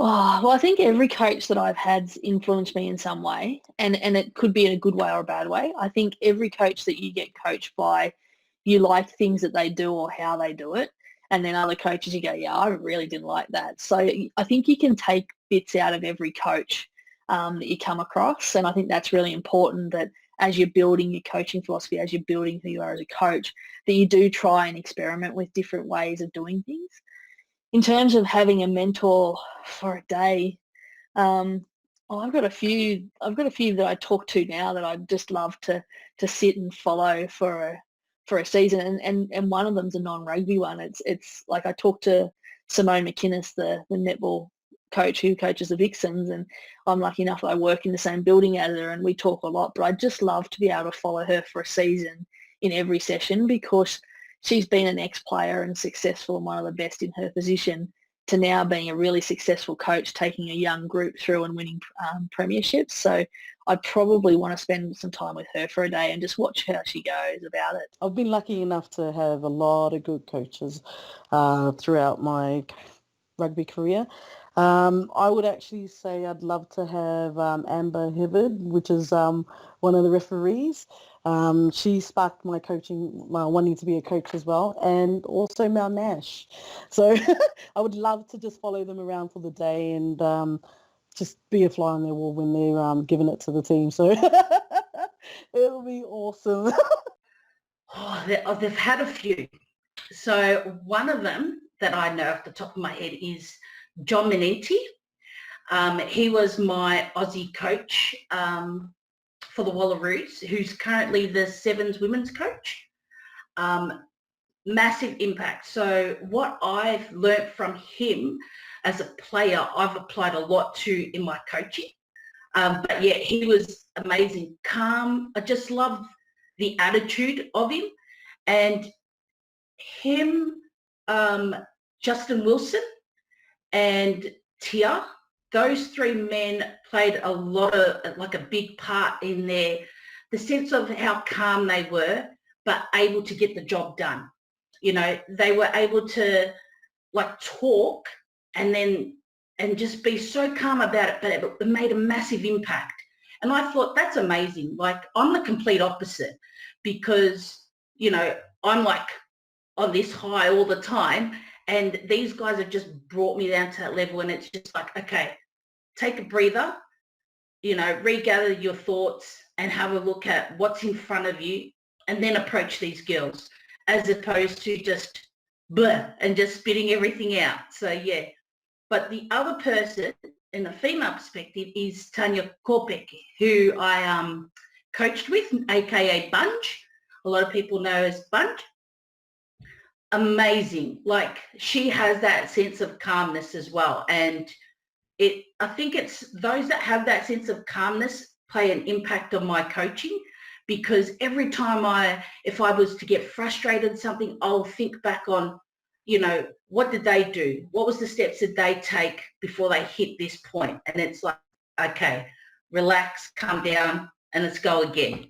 Oh, well, I think every coach that I've had's influenced me in some way, and it could be in a good way or a bad way. I think every coach that you get coached by, you like things that they do or how they do it, and then other coaches you go, yeah, I really didn't like that. So I think you can take bits out of every coach that you come across, and I think that's really important that as you're building your coaching philosophy, as you're building who you are as a coach, that you do try and experiment with different ways of doing things. In terms of having a mentor for a day, um, I've got a few. I've got a few that I talk to now that I'd just love to sit and follow for a season, and one of them's a non-rugby one. It's like I talked to Simone McInnes, the netball coach who coaches the Vixens, and I'm lucky enough that I work in the same building as her, and we talk a lot. But I'd just love to be able to follow her for a season in every session because she's been an ex-player and successful and one of the best in her position to now being a really successful coach, taking a young group through and winning premierships. So I'd probably want to spend some time with her for a day and just watch how she goes about it. I've been lucky enough to have a lot of good coaches throughout my rugby career. I would actually say I'd love to have Amber Hibbard, which is one of the referees. She sparked my coaching, wanting to be a coach as well, and also Mel Nash. So I would love to just follow them around for the day and just be a fly on their wall when they're giving it to the team. So it'll be awesome. They've had a few. So one of them that I know off the top of my head is John Minenti. He was my Aussie coach for the Wallaroos, who's currently the Sevens women's coach. Massive impact. So what I've learnt from him as a player, I've applied a lot to in my coaching. But yeah, he was amazing, calm. I just love the attitude of him, and him, Justin Wilson and Tia, those three men played a lot of, like a big part in the sense of how calm they were, but able to get the job done. You know, they were able to like talk and just be so calm about it, but it made a massive impact. And I thought, that's amazing. Like, I'm the complete opposite because, you know, I'm like on this high all the time, and these guys have just brought me down to that level, and it's just like, okay, take a breather, you know, regather your thoughts and have a look at what's in front of you and then approach these girls as opposed to just blah and just spitting everything out. So yeah. But the other person in the female perspective is Tanya Korpek, who I coached with, aka Bunge. A lot of people know as Bunge. Amazing. Like, she has that sense of calmness as well. And I think it's those that have that sense of calmness play an impact on my coaching, because every time if I was to get frustrated something, I'll think back on, you know, what did they do? What was the steps that they take before they hit this point? And it's like, okay, relax, calm down, and let's go again.